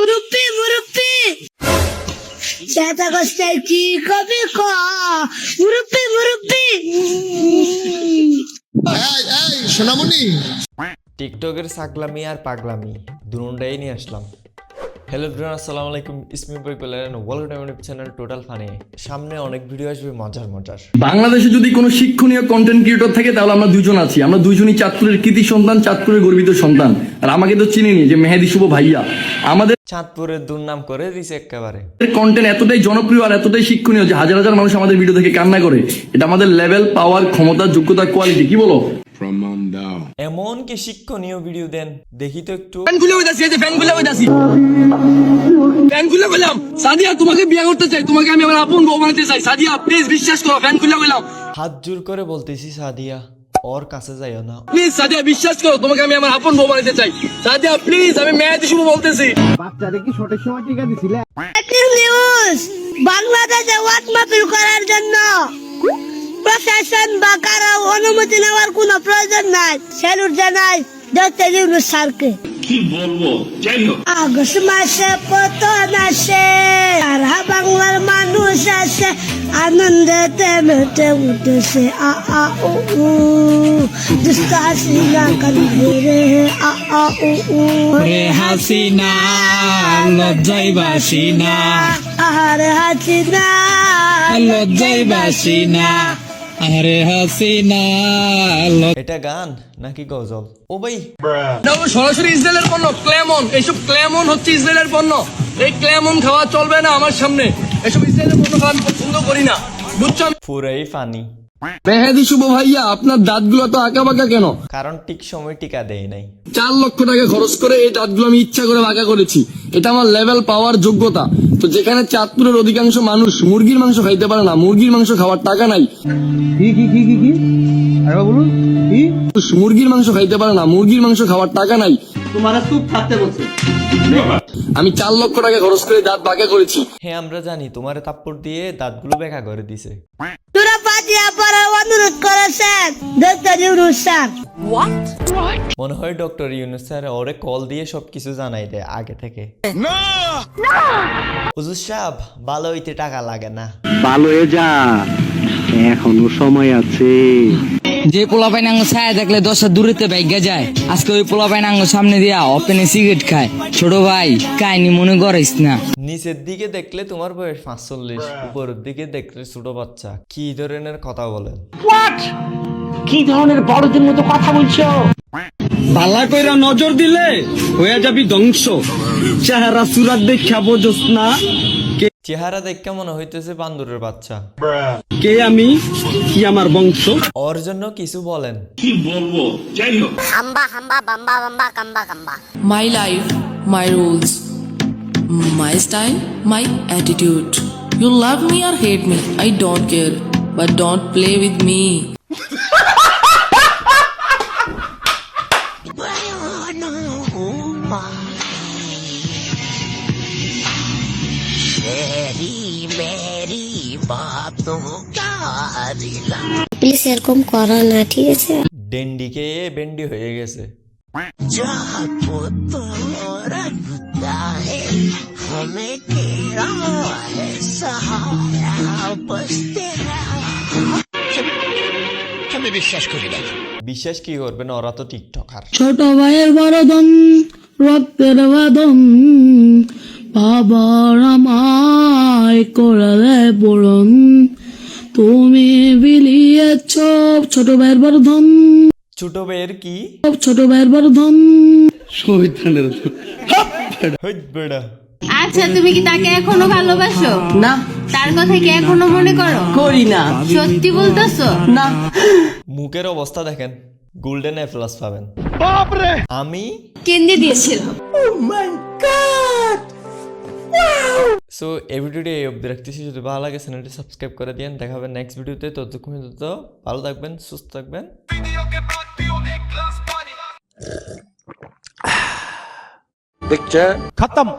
মুরব্বি মুরব্বি চেতা কষ্টে কি কবি ক মুরব্বি মুরব্বি এই সোনামণি, টিকটকের সাকলামি আর পাগলামি দুটাই নিয়ে আসলাম। হ্যালো এভরিওয়ান, আসসালামু আলাইকুম। ইসমি বই পেলেন welcome to my channel total funny. সামনে অনেক ভিডিও আসবে মজার মজার। বাংলাদেশে যদি কোনো শিক্ষণীয় কন্টেন্ট ক্রিয়েটর থাকে তাহলে আমরা দুজন আছি। আমরা দুজনই চাঁদপুরের কৃতি সন্তান, চাঁদপুরের গর্বিত সন্তান। আর আমাকে তো চিনিনি যে মেহেদি শুভ ভাইয়া। আমাদের চাঁদপুরের দুর্নাম করে দিছে একেবারে। কন্টেন্ট এতটাই জনপ্রিয় আর এতটাই শিক্ষণীয় যে হাজার হাজার মানুষ আমাদের ভিডিও দেখে কান্না করে। এটা আমাদের লেভেল, পাওয়ার, ক্ষমতা, যোগ্যতা, কোয়ালিটি। কি বলো? এমন কি শিক্ষণীয় ভিডিও দেন দেখি তো একটু। ফ্যানগুলো বললাম সাদিয়া তোমাকে বিয়ে করতে চাই, তোমাকে আমি আমার আপন বউ বানাতে চাই। সাদিয়া প্লিজ বিশ্বাস করো, ফ্যানগুলো বললাম হাত জোর করে বলতেছি সাদিয়া ওর কাছে যাইও না। প্লিজ সাদিয়া বিশ্বাস করো, তোমাকে আমি আমার আপন বউ বানাতে চাই। সাদিয়া প্লিজ, আমি মেহেদি শুভ বলতেছি। নিউজ বাংলাদেশে ওয়াট মাহফিল করার জন্য প্রশাসন বা কারো অনুমতি নেওয়ার কোনো প্রয়োজন নাই। স্যালুট জানাই ডক্টর ইউনূস স্যারকে। কি বলবো, যাই হোক আগস্ট মাসে পতন আসে, সারা বাংলার মানুষ আসে, আনন্দেতে মেতে উঠেছে। আ আ উ উ দুষ্ট হাসিনা কান্দে রে। আ আ উ উ রে হাসিনা লজ্জাই বাসিনা, আহারে হাসিনা লজ্জাই বাসিনা, আরে হাসিনা। এটা গান নাকি গজল? ও ভাই না, ও সরাসরি ইসরায়েলের পণ্য ক্লেমন। এইসব ক্লেমন হচ্ছে ইসরায়েলের পণ্য। এই ক্লেমন খাওয়া চলবে না আমার সামনে। এসব ইসরায়েলের পণ্য খাওয়া আমি পছন্দ করি না, বুঝছো? পুরাই ফানি। মেহেদি শুভ ভাইয়া, আপনার দাঁতগুলো তো আঁকা বাঁকা কেন? কারণ ঠিক সময় টিকা দেয় নাই। 4 লক্ষ টাকা খরচ করে এই দাঁতগুলো আমি ইচ্ছা করে বাঁকা করেছি। এটা আমার লেভেল, পাওয়ার, যোগ্যতা। তো যেখানে চাঁদপুরের অধিকাংশ মানুষ মুরগির মাংস খাইতে পারে না, মুরগির মাংস খাওয়ার টাকা নাই। মুরগির মাংস খাইতে পারে না, মুরগির মাংস খাওয়ার টাকা নাই। আমি 4 লক্ষ টাকা খরচ করে দাঁত বাঁকা করেছি। হ্যাঁ আমরা জানি, তোমার থাপ্পড় দিয়ে দাঁতগুলো বেঁকা করে দিছে। তোরা ফাতিহা পড়ার অনুরোধ করেছেন ডক্টর ইউনূস স্যার। মনে হয় ডক্টর ইউনূস স্যার ওরে কল দিয়ে সবকিছু জানাই দেয় আগে থেকে। হুজুর সাহেব, ভালো হইতে টাকা লাগে না। ভালো হয়ে যা, এখনো সময় আছে। যে পোলা পাইনাঙ্গ ছায়া দেখলে 10 হাত দূরেতে বাইগা যায়, আজকে ওই পোলা পাইনাঙ্গ সামনে দিয়া ওপেনে সিগারেট খায়। ছোট ভাই কাহিনী মনে করিস না। নিচের দিকে দেখলে তোমার বয়স 45, উপরের দিকে দেখলে ছোট বাচ্চা। কি ধরনের কথা বলেন? কি ধরনের বড়দের মতো কথা বলছো? ভালা কইরা নজর দিলে হয়ে যাবি ধ্বংস। চেহারা সুরাত দেখা বোঝস না চেহারা দেখে মনে হইতেছে বান্দরের বাচ্চা। কে আমি, কি আমার বংশ। ওর জন্য কিছু বলেন। কি বলবো, যাই হোক হাম্বা হাম্বা বাম্বা বাম্বা কাম্বা কাম্বা। My life, my rules, my style, my attitude. You love me or hate me, I don't care, but don't play with me. Please এরকম করো না, ঠিক আছে? ডেন্ডিকে বেন্ডি হয়ে গেছে। আমি বিশ্বাস করি না। বিশ্বাস কি করবেন, ওরা তো টিকটকার। ছোট ভাইয়ের বড়দন রক্তের বাদন, বাবার আমায় করলে পূরণ, তুমি বিলিয়েছ ছোট ভাইয়ের বড়দন। ছোট ভাইয়ের কি? ছোট ভাইয়ের বড়দন। হইত বেড়া। আচ্ছা, তুমি কি তাকে এখনো ভালোবাসো? না, তার কথা কি এখনো মনে করো? করি না। সত্যি বলতেছো? না। মুখের অবস্থা দেখেন, গোল্ডেন এ প্লাস পাবেন। আমি কেন্দ্রে দিয়েছিল। সো এই ভিডিওটি এই অবধি রাখতেছি। যদি ভালো লাগে চ্যানেলটি সাবস্ক্রাইব করে দিন। দেখা হবে নেক্সট ভিডিওতে। ততক্ষণ পর্যন্ত ভালো থাকবেন, সুস্থ থাকবেন। পিকচার খতম।